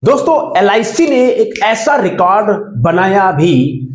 दोस्तों एलआईसी ने एक ऐसा रिकॉर्ड बनाया भी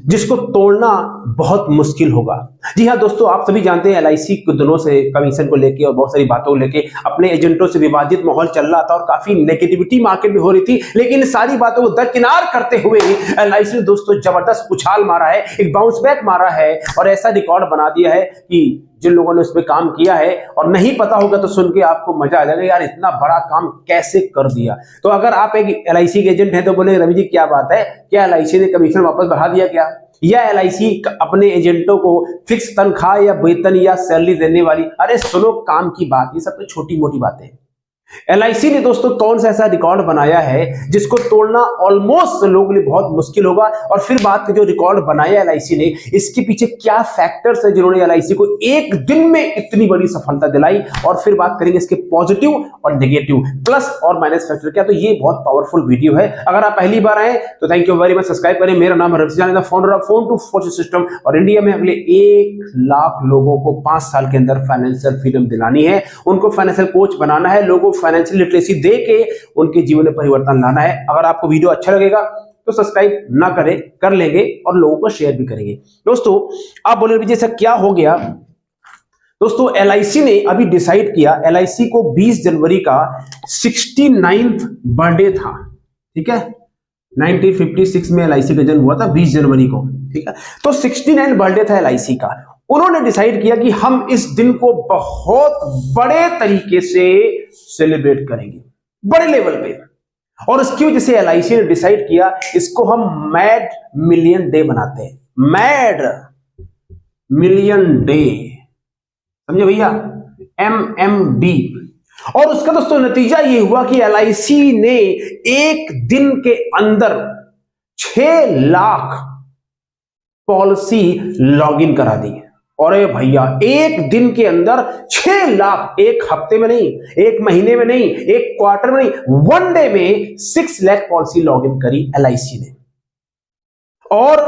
जिसको तोड़ना बहुत मुश्किल होगा। जी हाँ दोस्तों, आप सभी जानते हैं एलआईसी कुछ दिनों से कमीशन को लेके और बहुत सारी बातों को लेके अपने एजेंटों से विवादित माहौल चल रहा था और काफी नेगेटिविटी मार्केट में हो रही थी। लेकिन सारी बातों को दरकिनार करते हुए एलआईसी ने दोस्तों जबरदस्त उछाल मारा है, एक बाउंस बैक मारा है और ऐसा रिकॉर्ड बना दिया है कि जिन लोगों ने उस पर काम किया है और नहीं पता होगा तो सुन के आपको मजा आ जाएगा, यार इतना बड़ा काम कैसे कर दिया। तो अगर आप एक एलआईसी के एजेंट हैं तो बोले रवि जी क्या बात है, क्या एलआईसी ने कमीशन वापस बढ़ा दिया क्या, या एलआईसी अपने एजेंटों को फिक्स तनख्वाह या वेतन या सैलरी देने वाली। अरे सुनो काम की बात, ये सब तो छोटी मोटी बातें हैं। एलआईसी ने दोस्तों कौन सा ऐसा रिकॉर्ड बनाया है जिसको तोड़ना ऑलमोस्ट लोगों के लिए बहुत मुश्किल होगा। और फिर बात की जो रिकॉर्ड बनाया एलआईसी ने, इसके पीछे क्या फैक्टर्स है जिन्होंने एलआईसी को एक दिन में इतनी बड़ी सफलता दिलाई, और फिर बात करेंगे इसके पॉजिटिव और नेगेटिव, प्लस और माइनस फैक्टर क्या। तो ये बहुत पावरफुल वीडियो है। अगर आप पहली बार आए तो thank you very much, subscribe करें। मेरा नाम है Ravi, founder of phone to fortune system, और इंडिया में अगले 1 लाख लोगों को 5 साल के अंदर फाइनेंशियल फ्रीडम दिलानी है, उनको फाइनेंशियल कोच बनाना है, लोगों फाइनेंशियल लिटरेसी दे के उनके जीवन में परिवर्तन लाना है। अगर आपको वीडियो अच्छा लगेगा तो सब्सक्राइब ना करें, कर लेंगे और लोगों को शेयर भी करेंगे। दोस्तों आप बोले जैसा क्या हो गया। दोस्तों एलआईसी ने अभी डिसाइड किया, एलआईसी को 20 जनवरी का 69th बर्थडे था, ठीक है। 1956 में एलआईसी का जन्म हुआ था 20 जनवरी को, ठीक है। तो 69 बर्थडे था एलआईसी का। उन्होंने डिसाइड किया कि हम इस दिन को बहुत बड़े तरीके से सेलिब्रेट करेंगे, बड़े लेवल पे। और इसकी वजह से एलआईसी ने डिसाइड किया इसको हम मैड मिलियन डे बनाते हैं। मैड मिलियन डे, समझे भैया, MMD। और उसका दोस्तों नतीजा ये हुआ कि एलआईसी ने एक दिन के अंदर 6 लाख पॉलिसी लॉगिन करा दी। अरे भैया एक दिन के अंदर 6 लाख, एक हफ्ते में नहीं, एक महीने में नहीं, एक क्वार्टर में नहीं, 1 डे में 6 लाख पॉलिसी लॉगिन करी एलआईसी ने। और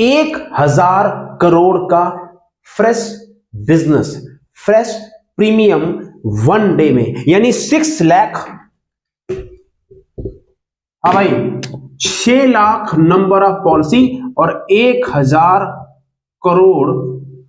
1000 करोड़ का fresh business, fresh premium 1 day में, यानी 6 लाख, हाँ भाई 6 लाख नंबर ऑफ पॉलिसी और 1000 करोड़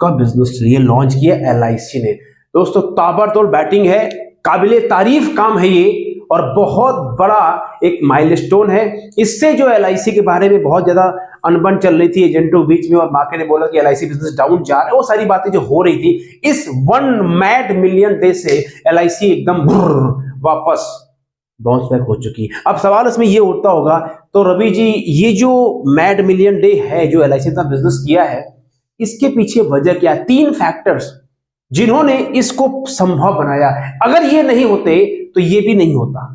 का बिजनेस ये लॉन्च किया एलआईसी ने। दोस्तों ताबड़तोड़ बैटिंग है, काबिले तारीफ काम है ये, और बहुत बड़ा एक माइलस्टोन है। इससे जो एलआईसी के बारे में बहुत ज्यादा अनबन चल रही थी एजेंटों के बीच में, और मार्केट ने बोला कि एलआईसी बिजनेस डाउन जा रहा है, वो सारी बातें जो हो रही थी, इस 1 मैड मिलियन डे से एलआईसी एकदम वापस बाउंस बैक हो चुकी है। अब सवाल इसमें ये उठता होगा, तो रवि जी ये जो मैड मिलियन डे है जो एलआईसी ने बिजनेस किया है, इसके पीछे वजह क्या। 3 फैक्टर्स जिन्होंने इसको संभव बनाया, अगर ये नहीं होते तो ये भी नहीं होता।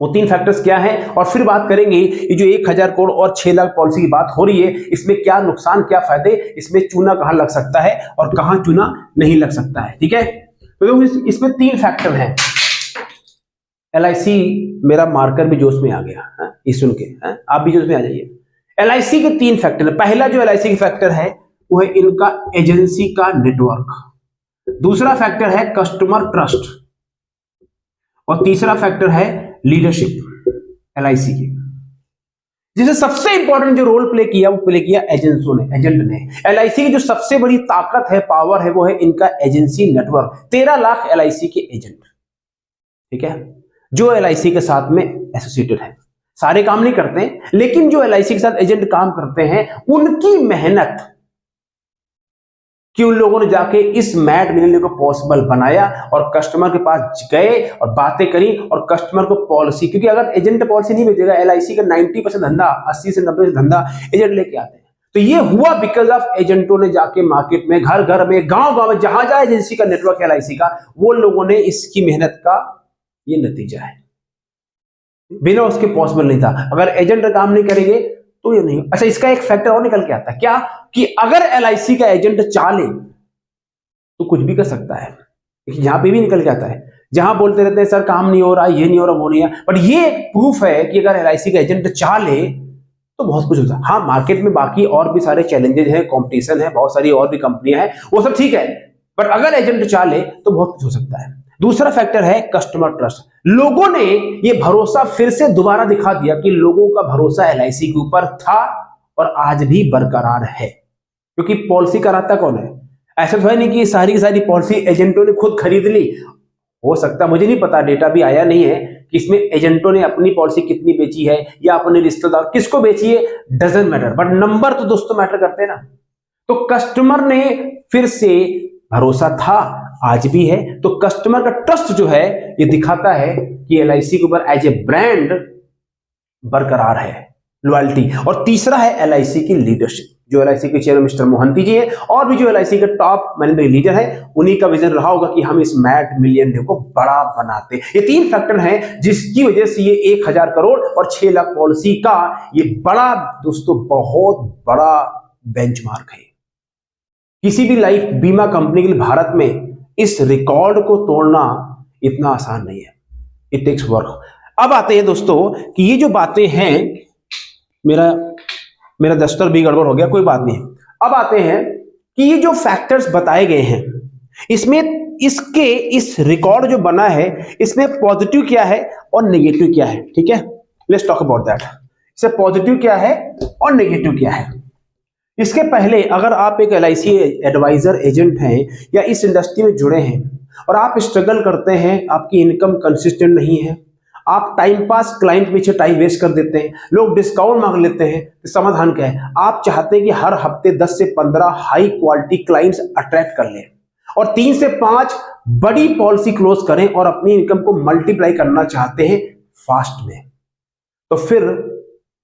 वो 3 फैक्टर्स क्या है, और फिर बात करेंगे ये जो 1000 करोड़ और 6 लाख पॉलिसी की बात हो रही है, इसमें क्या नुकसान क्या फायदे, इसमें चूना कहां लग सकता है और कहां चूना नहीं लग सकता है, ठीक है। तो इसमें 3 फैक्टर हैं। एलआईसी मेरा मार्कर भी जोश में आ गया, ये सुन के आप भी जोश में आ जाइए। एलआईसी के 3 फैक्टर है। पहला जो एलआईसी का फैक्टर है वो है इनका एजेंसी का नेटवर्क, दूसरा फैक्टर है कस्टमर ट्रस्ट, और तीसरा फैक्टर है लीडरशिप एलआईसी की। जिसे सबसे इंपॉर्टेंट जो रोल प्ले किया वो प्ले किया एजेंट ने। एलआईसी की जो सबसे बड़ी ताकत है, पावर है, वो है इनका एजेंसी नेटवर्क। 13 लाख एलआईसी के एजेंट, ठीक है, जो एलआईसी के साथ में एसोसिएटेड है। सारे काम नहीं करते हैं, लेकिन जो एलआईसी के साथ एजेंट काम करते हैं, उनकी मेहनत कि उन लोगों ने जाके इस मैड मिलियन को पॉसिबल बनाया और कस्टमर के पास गए और बातें करी और कस्टमर को पॉलिसी, क्योंकि अगर एजेंट पॉलिसी नहीं बेचेगा, एलआईसी का 90% धंधा, 80 से 90% धंधा एजेंट लेके आते हैं। तो ये हुआ बिकॉज ऑफ एजेंटों ने जाके मार्केट में, घर घर में, गांव गांव में, जहां जहां एजेंसी का नेटवर्क एलआईसी का, वो लोगों ने इसकी मेहनत का ये नतीजा है। बिना उसके पॉसिबल नहीं था। अगर एजेंट काम नहीं करेंगे तो ये नहीं। अच्छा, इसका एक फैक्टर और निकल के आता है क्या, कि अगर एलआईसी का एजेंट चाहे तो कुछ भी कर सकता है। यहां पे भी निकल के आता है, जहां बोलते रहते हैं सर काम नहीं हो रहा, ये नहीं हो रहा, वो नहीं है, बट ये प्रूफ है कि अगर एलआईसी का एजेंट चाहे तो बहुत कुछ होता है। हाँ, मार्केट में बाकी और भी सारे चैलेंजेस हैं, कंपटीशन है, बहुत सारी और भी कंपनियां हैं, वो सब ठीक है, बट अगर एजेंट चाहे तो बहुत कुछ हो सकता है। दूसरा फैक्टर है कस्टमर ट्रस्ट। लोगों ने ये भरोसा फिर से दोबारा दिखा दिया कि लोगों का भरोसा एलआईसी के ऊपर था और आज भी बरकरार है, क्योंकि पॉलिसी कराता कौन है? ऐसा तो है नहीं कि सारी की सारी पॉलिसी एजेंटों ने खुद खरीद ली। हो सकता है, मुझे नहीं पता, डेटा भी आया नहीं है कि इसमें एजेंटों ने अपनी पॉलिसी कितनी बेची है या अपने रिश्तेदार किसको बेची है, डजंट मैटर, बट नंबर तो दोस्तों मैटर करते हैं ना। तो कस्टमर ने फिर से भरोसा था, आज भी है। तो कस्टमर का ट्रस्ट जो है ये दिखाता है कि एलआईसी के ऊपर एज ए ब्रांड बरकरार है, लॉयल्टी। और तीसरा है एलआईसी की लीडरशिप। जो एलआईसी के चेयरमैन मिस्टर मोहंती जी हैं और भी जो एलआईसी के टॉप मैनेजमेंट लीडर हैं, उन्हीं का विजन रहा होगा कि हम इस मैट मिलियन डे को बड़ा बनाते। ये तीन फैक्टर हैं जिसकी वजह से ये 1000 करोड़ और 6 लाख पॉलिसी का ये बड़ा दोस्तों बहुत बड़ा बेंचमार्क है। किसी भी लाइफ बीमा कंपनी के लिए भारत में इस रिकॉर्ड को तोड़ना इतना आसान नहीं है, इट टेक्स वर्क। अब आते हैं दोस्तों कि ये जो बातें हैं, मेरा दस्तर भी गड़बड़ हो गया, कोई बात नहीं। अब आते हैं कि ये जो फैक्टर्स बताए गए हैं इसमें इस रिकॉर्ड जो बना है इसमें पॉजिटिव क्या है और नेगेटिव क्या है, ठीक है। Let's talk about that. इससे पॉजिटिव क्या है और नेगेटिव क्या है। इसके पहले अगर आप एक एलआईसी एडवाइजर एजेंट हैं या इस इंडस्ट्री में जुड़े हैं और आप स्ट्रगल करते हैं, आपकी इनकम कंसिस्टेंट नहीं है, आप टाइम पास क्लाइंट पीछे टाइम वेस्ट कर देते हैं, लोग डिस्काउंट मांग लेते हैं, तो समाधान क्या है? आप चाहते हैं कि हर हफ्ते 10 से 15 हाई क्वालिटी क्लाइंट्स अट्रैक्ट कर लें और 3 से 5 बड़ी पॉलिसी क्लोज करें और अपनी इनकम को मल्टीप्लाई करना चाहते हैं फास्ट में। तो फिर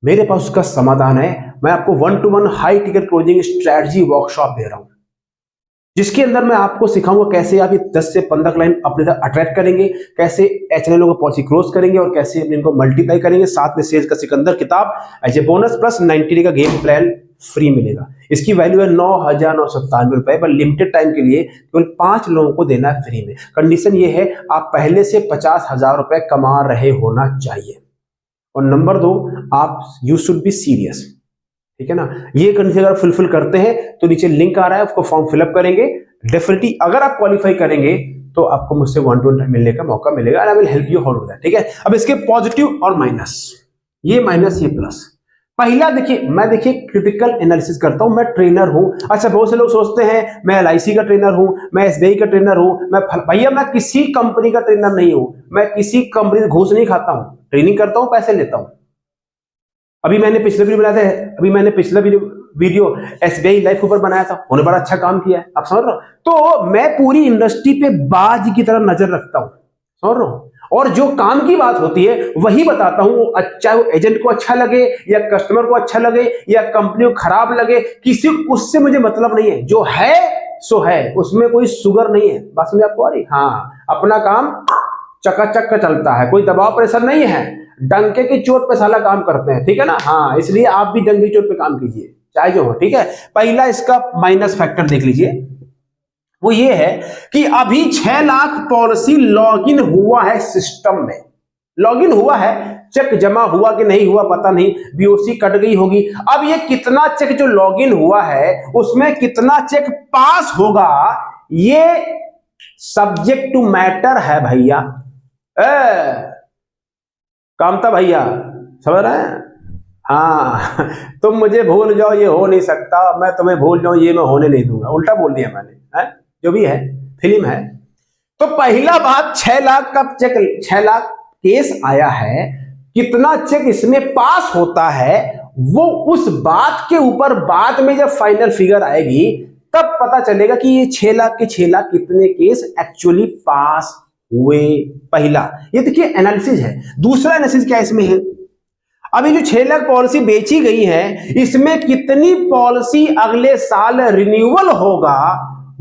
मेरे पास उसका समाधान है। मैं आपको 1-to-1 high ticket closing strategy workshop दे रहा हूं, जिसके अंदर मैं आपको सिखाऊंगा कैसे आप ये 10 से 15 क्लाइंट अपने तक अट्रैक्ट करेंगे, कैसे एचएनएल को पॉलिसी क्लोज करेंगे और कैसे अपने इनको मल्टीप्लाई करेंगे। साथ में सेल्स का सिकंदर किताब as a bonus plus 90 day का गेम प्लान फ्री मिलेगा। इसकी वैल्यू है 9,997 रुपए, पर लिमिटेड टाइम के लिए केवल 5 लोगों को देना है फ्री में। कंडीशन ये है आप पहले से 50,000 रुपए कमा रहे होना चाहिए, और नंबर 2 आप यू शुड बी सीरियस, ठीक है ना। ये कंडीशन अगर फुलफिल करते हैं तो नीचे लिंक आ रहा है, उसको फॉर्म फिलअप करेंगे। डेफिनेटली अगर आप क्वालिफाई करेंगे तो आपको मुझसे 1-to-1 मिलने का मौका मिलेगा, and I will help you how to that, ठीक है। अब इसके पॉजिटिव और माइनस, ये माइनस ये प्लस। पहला देखिए, मैं क्रिटिकल एनालिसिस करता हूं, मैं ट्रेनर हूं। अच्छा, बहुत से लोग सोचते हैं मैं एलआईसी का ट्रेनर हूं, मैं एसबीआई का ट्रेनर हूं, भैया मैं किसी कंपनी का ट्रेनर नहीं हूं, मैं किसी कंपनी से घूस नहीं खाता हूं, ट्रेनिंग करता हूं, पैसे लेता हूं। अभी मैंने पिछले वीडियो एसबीआई लाइफ के ऊपर बनाया था, उन्होंने बड़ा अच्छा काम किया है, आप समझ रहे हो। तो मैं पूरी इंडस्ट्री पे बाज की तरह नजर रखता हूं, समझ रहे हो, और जो काम की बात होती है वही बताता हूं। अच्छा, वो एजेंट को अच्छा लगे या कस्टमर को अच्छा लगे या कंपनी को खराब लगे, किसी उससे मुझे मतलब नहीं है। जो है सो है, उसमें कोई शुगर नहीं है। बस में आपको आ रही, हाँ, अपना काम चकाचक का चलता है, कोई दबाव प्रेशर नहीं है, डंके की चोट पे साला काम करते हैं, ठीक है ना। हाँ, इसलिए आप भी डंके की चोट पे काम कीजिए, चाहे जो हो, ठीक है। पहला इसका माइनस फैक्टर देख लीजिए, वो ये है कि अभी 6 लाख पॉलिसी लॉगिन हुआ है सिस्टम में, लॉगिन हुआ है, चेक जमा हुआ कि नहीं हुआ पता नहीं, बीओसी कट गई होगी। अब ये कितना चेक जो लॉगिन हुआ है उसमें कितना चेक पास होगा, ये सब्जेक्ट टू मैटर है भैया। कामता भैया, समझ रहे हैं? हाँ, तुम मुझे भूल जाओ ये हो नहीं सकता, मैं तुम्हें भूल जाऊं ये मैं होने नहीं दूंगा, उल्टा बोल दिया मैंने, है? जो भी है फिल्म है। तो पहला बात, 6 लाख का चेक, 6 लाख केस आया है, कितना चेक इसमें पास होता है वो उस बात के ऊपर बाद में जब फाइनल फिगर आएगी तब पता चलेगा कि ये 6 लाख के 6 लाख कितने केस एक्चुअली पास हुए। पहला ये देखिए एनालिसिस है। दूसरा एनालिसिस क्या इसमें है, अभी जो 6 लाख पॉलिसी बेची गई है इसमें कितनी पॉलिसी अगले साल रिन्यूअल होगा,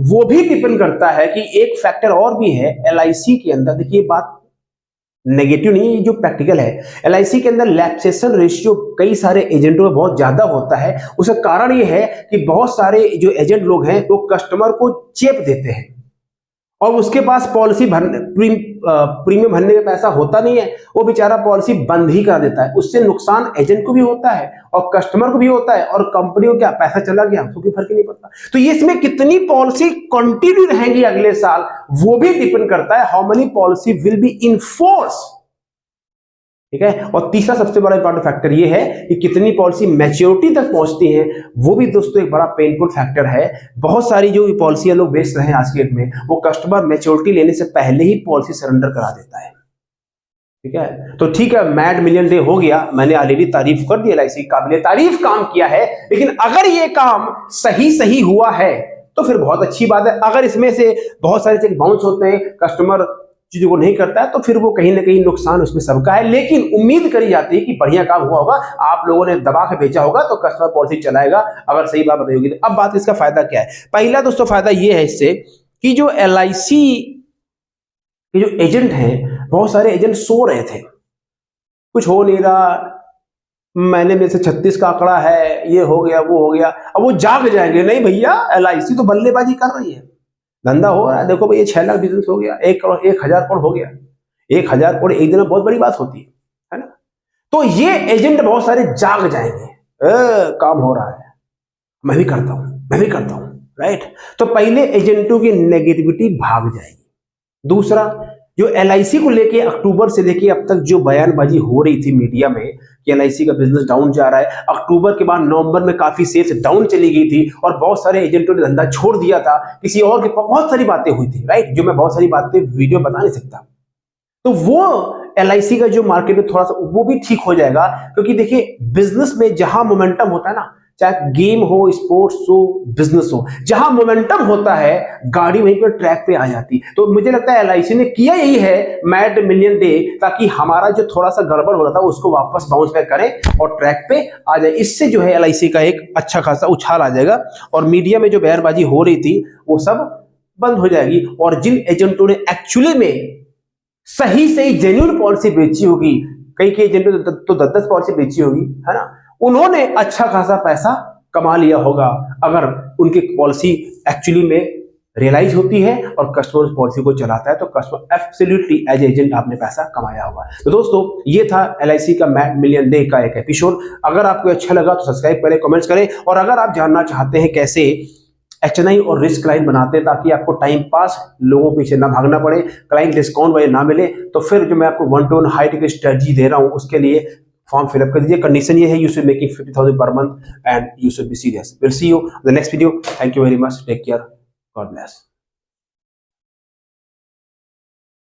वो भी डिपेंड करता है। कि एक फैक्टर और भी है एलआईसी के अंदर, देखिए बात नेगेटिव नहीं है, जो प्रैक्टिकल है। एलआईसी के अंदर लैप्सेशन रेशियो कई सारे एजेंटों में बहुत ज्यादा होता है। उसका कारण ये है कि बहुत सारे जो एजेंट लोग हैं वो कस्टमर को चेप देते हैं और उसके पास पॉलिसी भरने प्रीमियम भरने का पैसा होता नहीं है, वो बेचारा पॉलिसी बंद ही कर देता है। उससे नुकसान एजेंट को भी होता है और कस्टमर को भी होता है, और कंपनी को क्या पैसा चला गया उसको भी फर्क ही नहीं पड़ता। तो ये इसमें कितनी पॉलिसी कंटिन्यू रहेंगी अगले साल वो भी डिपेंड करता है, how many policy will be in force, ठीक है। और तीसरा सबसे बड़ा इंपॉर्टेंट फैक्टर ये है कि कितनी पॉलिसी मैच्योरिटी तक पहुंचती है, वो भी दोस्तों एक बड़ा पेनफुल फैक्टर है। बहुत सारी जो पॉलिसियां लोग बेच रहे हैं आज के डेट में, वो कस्टमर मैच्योरिटी लेने से पहले ही पॉलिसी सरेंडर करा देता है, ठीक है। तो ठीक है, मैड मिलियन डे हो गया, मैंने ऑलरेडी तारीफ कर दी, एलआईसी काबिले तारीफ काम किया है, लेकिन अगर ये काम सही हुआ है तो फिर बहुत अच्छी बात है। अगर इसमें से बहुत सारे चेक बाउंस होते हैं, कस्टमर चीजों को नहीं करता है, तो फिर वो कहीं ना कहीं नुकसान उसमें सबका है। लेकिन उम्मीद करी जाती है कि बढ़िया काम हुआ होगा, आप लोगों ने दबा के बेचा होगा तो कस्टमर पॉलिसी चलाएगा, अगर सही बात बताई होगी। अब बात इसका फायदा क्या है। पहला दोस्तों फायदा ये है इससे कि जो एलआईसी के जो एजेंट हैं, बहुत सारे एजेंट सो रहे थे, कुछ हो नहीं रहा, महीने में से 36 का आंकड़ा है, ये हो गया वो हो गया, अब वो जाग जाएंगे, नहीं भैया एलआईसी तो बल्लेबाजी कर रही है, धंधा हो रहा है। देखो भाई, ये 6 लाख बिजनेस हो गया, 1 करोड़ 1000 करोड़ हो गया। 1000 करोड़ एक दिन में बहुत बड़ी बात होती है ना। तो ये एजेंट बहुत सारे जाग जाएंगे, काम हो रहा है, मैं भी करता हूं, राइट। तो पहले एजेंटों की नेगेटिविटी भाग जाएगी। दूसरा, जो एलआईसी को लेके अक्टूबर से लेके अब तक जो बयानबाजी हो रही थी मीडिया में कि एलआईसी का बिजनेस डाउन जा रहा है, अक्टूबर के बाद नवंबर में काफी सेल्स डाउन चली गई थी और बहुत सारे एजेंटों ने धंधा छोड़ दिया था, किसी और के बहुत सारी बातें हुई थी, राइट, जो मैं बहुत सारी बातें वीडियो बता नहीं सकता। तो वो एलआईसी का जो मार्केट में थोड़ा सा वो भी ठीक हो जाएगा, क्योंकि देखिए बिजनेस में जहां मोमेंटम होता है ना, चाहे गेम हो, स्पोर्ट्स हो, बिजनेस हो, जहां मोमेंटम होता है गाड़ी वहीं पर ट्रैक पे आ जाती। तो मुझे लगता है एलआईसी ने किया यही है मैड मिलियन डे, ताकि हमारा जो थोड़ा सा गड़बड़ हो रहा था उसको वापस बाउंस बैक करें और ट्रैक पे आ जाए। इससे जो है एलआईसी का एक अच्छा खासा उछाल आ जाएगा और मीडिया में जो बयानबाजी हो रही थी वो सब बंद हो जाएगी। और जिन एजेंटों ने एक्चुअली में सही जेन्युइन पॉलिसी बेची होगी, कई एजेंटों ने तो 10-10 पॉलिसी बेची होगी, है ना, उन्होंने अच्छा खासा पैसा कमा लिया होगा अगर उनकी पॉलिसी एक्चुअली में रियलाइज होती है और कस्टमर पॉलिसी को चलाता है, तो कस्टमर एब्सोल्युटली एज एजेंट आपने पैसा कमाया होगा। तो दोस्तों ये था एलआईसी का मैड मिलियन डे का एक एपिसोड। अगर आपको अच्छा लगा तो सब्सक्राइब करें, कमेंट्स करें, और अगर आप जानना चाहते हैं कैसे एचएनआई और रिस्क क्लाइंट बनाते हैं ताकि आपको टाइम पास लोगों के पीछे ना भागना पड़े, क्लाइंट डिस्काउंट वाले ना मिले, तो फिर जो मैं आपको 1-to-1 high ticket strategy they रहा हूं उसके लिए फॉर्म फिलअप कर दीजिए। कंडीशन ये है, you should making 50,000 per month and you should be serious. Will see you the next video. Thank you very much, take care, God bless.